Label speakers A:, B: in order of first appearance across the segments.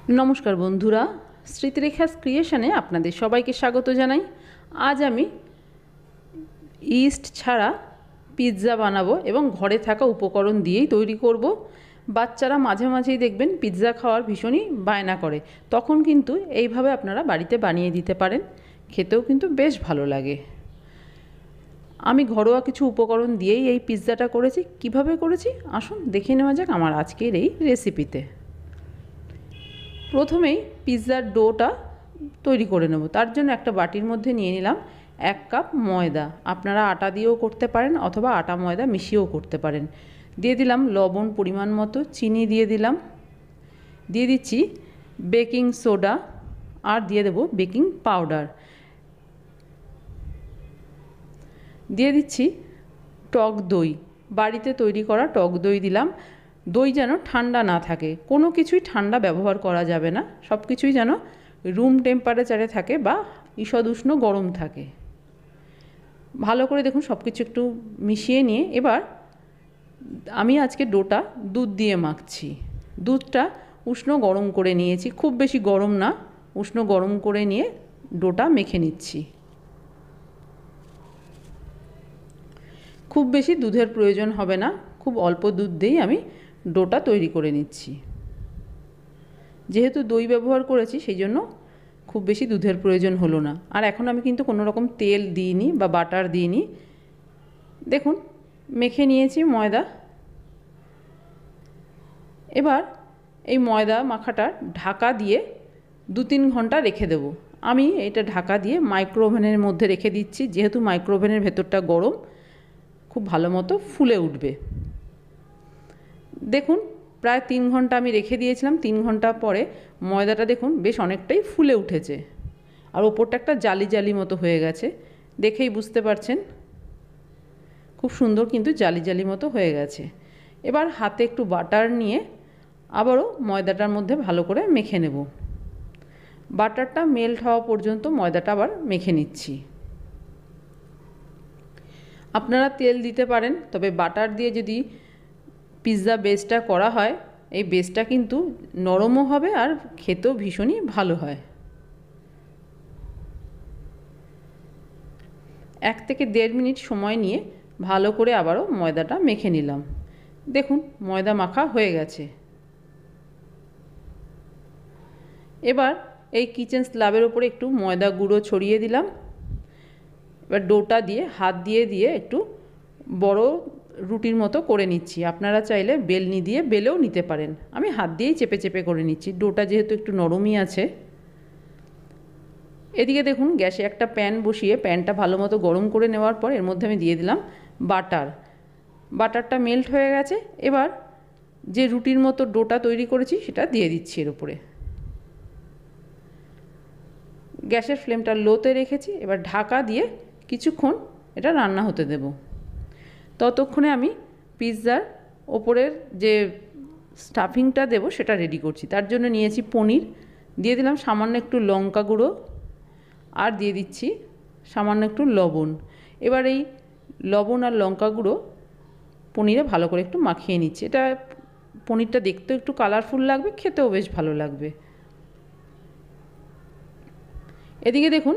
A: নমস্কার বন্ধুরা, স্মৃতিরেখাস ক্রিয়েশনে আপনাদের সবাইকে স্বাগত জানাই। আজ আমি ইস্ট ছাড়া পিৎজা বানাবো এবং ঘরে থাকা উপকরণ দিয়েই তৈরি করব। বাচ্চারা মাঝে মাঝেই দেখবেন পিৎজা খাওয়ার ভীষণই বায়না করে, তখন কিন্তু এইভাবে আপনারা বাড়িতে বানিয়ে দিতে পারেন, খেতেও কিন্তু বেশ ভালো লাগে। আমি ঘরোয়া কিছু উপকরণ দিয়েই এই পিৎজাটা করেছি। কিভাবে করেছি আসুন দেখে নেওয়া যাক আমার আজকের এই রেসিপিতে। প্রথমেই পিৎজার ডোটা তৈরি করে নেব। তার জন্য একটা বাটির মধ্যে নিয়ে নিলাম 1 কাপ ময়দা। আপনারা আটা দিয়েও করতে পারেন অথবা আটা ময়দা মিশিয়েও করতে পারেন। দিয়ে দিলাম লবণ পরিমাণ মতো, চিনি দিয়ে দিলাম, দিয়ে দিচ্ছি বেকিং সোডা আর দিয়ে দেব বেকিং পাউডার, দিয়ে দিচ্ছি টক দই। বাড়িতে তৈরি করা টক দই দিলাম। দই যেন ঠান্ডা না থাকে, কোনো কিছুই ঠান্ডা ব্যবহার করা যাবে না, সব কিছুই যেন রুম টেম্পারেচারে থাকে বা ঈষদ উষ্ণ গরম থাকে। ভালো করে দেখুন সব কিছু একটু মিশিয়ে নিয়ে এবার আমি আজকে ডোটা দুধ দিয়ে মাখছি। দুধটা উষ্ণ গরম করে নিয়েছি, খুব বেশি গরম না, উষ্ণ গরম করে নিয়ে ডোটা মেখে নিচ্ছি। খুব বেশি দুধের প্রয়োজন হবে না, খুব অল্প দুধ দিয়েই আমি ডোটা তৈরি করে নিচ্ছি। যেহেতু দই ব্যবহার করেছি সেই জন্য খুব বেশি দুধের প্রয়োজন হলো না। আর এখন আমি কিন্তু কোনো রকম তেল দিইনি বা বাটার দিইনি। দেখুন মেখে নিয়েছি ময়দা। এবার এই ময়দা মাখাটা ঢাকা দিয়ে 2-3 ঘন্টা রেখে দেব। আমি এটা ঢাকা দিয়ে মাইক্রো ওভেনের মধ্যে রেখে দিচ্ছি, যেহেতু মাইক্রো ওভেনের ভেতরটা গরম, খুব ভালো মতো ফুলে উঠবে। দেখুন প্রায় 3 ঘন্টা আমি রেখে দিয়েছিলাম। 3 ঘন্টা পরে ময়দাটা দেখুন বেশ অনেকটাই ফুলে উঠেছে আর ওপরটা একটা জালি জালি মতো হয়ে গেছে, দেখেই বুঝতে পারছেন। খুব সুন্দর কিন্তু জালি জালি মতো হয়ে গেছে। এবার হাতে একটু বাটার নিয়ে আবারও ময়দাটার মধ্যে ভালো করে মেখে নেব। বাটারটা মেল্ট হওয়া পর্যন্ত ময়দাটা আবার মেখে নিচ্ছি। আপনারা তেল দিতে পারেন, তবে বাটার দিয়ে যদি পিৎজা বেসটা করা হয় এই বেসটা কিন্তু নরমও হবে আর খেতেও ভীষণই ভালো হয়। 1 থেকে 1.5 মিনিট সময় নিয়ে ভালো করে আবারও ময়দাটা মেখে নিলাম। দেখুন ময়দা মাখা হয়ে গেছে। এবার এই কিচেন স্ল্যাবের উপরে একটু ময়দা গুঁড়ো ছড়িয়ে দিলাম। এবার ডোটা দিয়ে হাত দিয়ে দিয়ে একটু বড় রুটির মতো করে নিচ্ছি। আপনারা চাইলে বেলনি দিয়ে বেলেও নিতে পারেন, আমি হাত দিয়েই চেপে চেপে করে নিচ্ছি, ডোটা যেহেতু একটু নরমই আছে। এদিকে দেখুন গ্যাসে একটা প্যান বসিয়ে প্যানটা ভালো মতো গরম করে নেওয়ার পর এর মধ্যে আমি দিয়ে দিলাম বাটার। বাটারটা মেল্ট হয়ে গেছে। এবার যে রুটির মতো ডোটা তৈরি করেছি সেটা দিয়ে দিচ্ছি এর উপরে। গ্যাসের ফ্লেমটা লোতে রেখেছি। এবার ঢাকা দিয়ে কিছুক্ষণ এটা রান্না হতে দেব। ততক্ষণে আমি পিৎজার ওপরের যে স্টাফিংটা দেব সেটা রেডি করছি। তার জন্য নিয়েছি পনির, দিয়ে দিলাম সামান্য একটু লঙ্কা গুঁড়ো আর দিয়ে দিচ্ছি সামান্য একটু লবণ। এবার এই লবণ আর লঙ্কা গুঁড়ো পনিরে ভালো করে একটু মাখিয়ে নিচ্ছি। এটা পনিরটা দেখতেও একটু কালারফুল লাগবে, খেতেও বেশ ভালো লাগবে। এদিকে দেখুন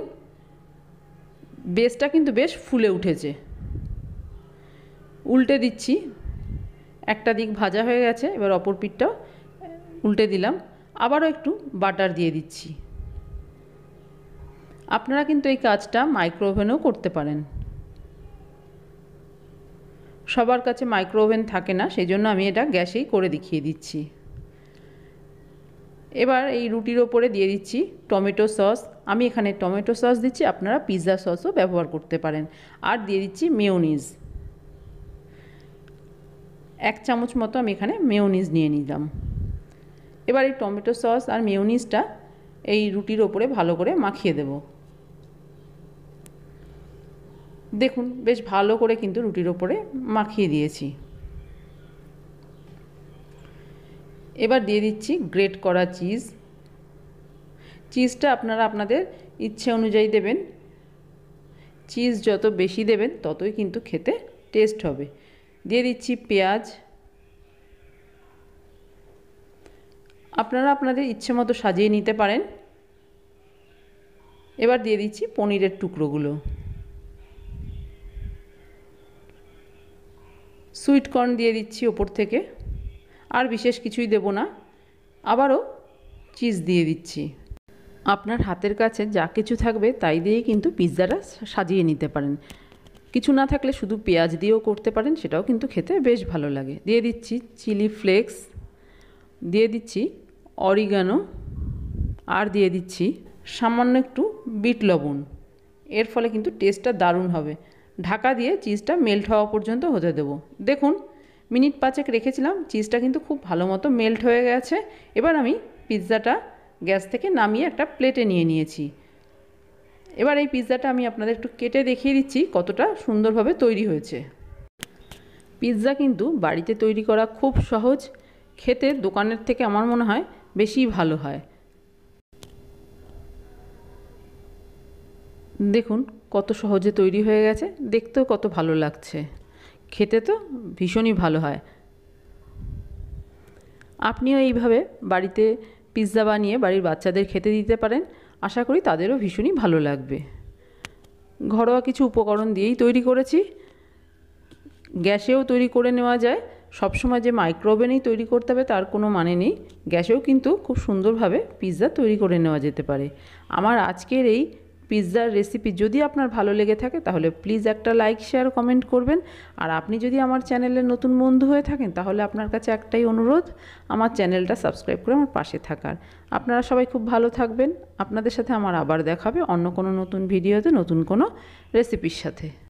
A: বেসটা কিন্তু বেশ ফুলে উঠেছে। উল্টে দিচ্ছি, একটা দিক ভাজা হয়ে গেছে, এবার অপর পিঠটাও উল্টে দিলাম। আবারও একটু বাটার দিয়ে দিচ্ছি। আপনারা কিন্তু এই কাজটা মাইক্রো ওভেনেও করতে পারেন। সবার কাছে মাইক্রো ওভেন থাকে না, সেই জন্য আমি এটা গ্যাসেই করে দেখিয়ে দিচ্ছি। এবার এই রুটির ওপরে দিয়ে দিচ্ছি টমেটো সস। আমি এখানে টমেটো সস দিচ্ছি, আপনারা পিৎজা সসও ব্যবহার করতে পারেন। আর দিয়ে দিচ্ছি মেয়োনিজ। 1 চামচ মতো আমি এখানে মেয়োনিজ নিয়ে নিলাম। এবার এই টমেটো সস আর মেয়োনিজটা এই রুটির ওপরে ভালো করে মাখিয়ে দেব। দেখুন বেশ ভালো করে কিন্তু রুটির ওপরে মাখিয়ে দিয়েছি। এবার দিয়ে দিচ্ছি গ্রেট করা চিজ। চিজটা আপনারা আপনাদের ইচ্ছে অনুযায়ী দেবেন। চিজ যত বেশি দেবেন ততই কিন্তু খেতে টেস্ট হবে। দিয়ে দিচ্ছি পেঁয়াজ আপনারা আপনাদের ইচ্ছে মতো সাজিয়ে নিতে পারেন। এবার দিয়ে দিচ্ছি পনিরের টুকরোগুলো। সুইট কর্ন দিয়ে দিচ্ছি ওপর থেকে, আর বিশেষ কিছুই দেব না। আবারও চিজ দিয়ে দিচ্ছি। আপনার হাতের কাছে যা কিছু থাকবে তাই দিয়েই কিন্তু পিৎজাটা সাজিয়ে নিতে পারেন। কিছু না থাকলে শুধু পেঁয়াজ দিয়েও করতে পারেন, সেটাও কিন্তু খেতে বেশ ভালো লাগে। দিয়ে দিচ্ছি চিলি ফ্লেক্স, দিয়ে দিচ্ছি অরিগানো, আর দিয়ে দিচ্ছি সামান্য একটু বিট লবণ। এর ফলে কিন্তু টেস্টটা দারুণ হবে। ঢাকা দিয়ে চিজটা মেল্ট হওয়া পর্যন্ত হতে দেব। দেখুন মিনিট 5 রেখেছিলাম, চিজটা কিন্তু খুব ভালো মতো মেল্ট হয়ে গেছে। এবার আমি পিৎজাটা গ্যাস থেকে নামিয়ে একটা প্লেটে নিয়ে নিয়েছি। এবার এই পিৎজাটা আমি আপনাদের একটু কেটে দেখিয়ে দিচ্ছি কতটা সুন্দরভাবে তৈরি হয়েছে। পিৎজা কিন্তু বাড়িতে তৈরি করা খুব সহজ, খেতে দোকানের থেকে আমার মনে হয় বেশি ভালো হয়। দেখুন কত সহজে তৈরি হয়ে গেছে, দেখতেও কত ভালো লাগছে, খেতে তো ভীষণই ভালো হয়। আপনিও এইভাবে বাড়িতে পিৎজা বানিয়ে বাড়ির বাচ্চাদের খেতে দিতে পারেন, আশা করি তাদেরও ভীষণই ভালো লাগবে। ঘরোয়া কিছু উপকরণ দিয়েই তৈরি করেছি, গ্যাসেও তৈরি করে নেওয়া যায়। সবসময় যে মাইক্রোওভেনেই তৈরি করতে হবে তার কোনো মানে নেই, গ্যাসেও কিন্তু খুব সুন্দরভাবে পিৎজা তৈরি করে নেওয়া যেতে পারে। আমার আজকের এই পিৎজার রেসিপি যদি আপনার ভালো লেগে থাকে তাহলে প্লিজ একটা লাইক, শেয়ার, কমেন্ট করবেন। আর আপনি যদি আমার চ্যানেলের নতুন বন্ধু হয়ে থাকেন তাহলে আপনার কাছে একটাই অনুরোধ, আমার চ্যানেলটা সাবস্ক্রাইব করে আমার পাশে থাকার। আপনারা সবাই খুব ভালো থাকবেন। আপনাদের সাথে আমার আবার দেখা হবে অন্য কোনো নতুন ভিডিওতে, নতুন কোনো রেসিপির সাথে।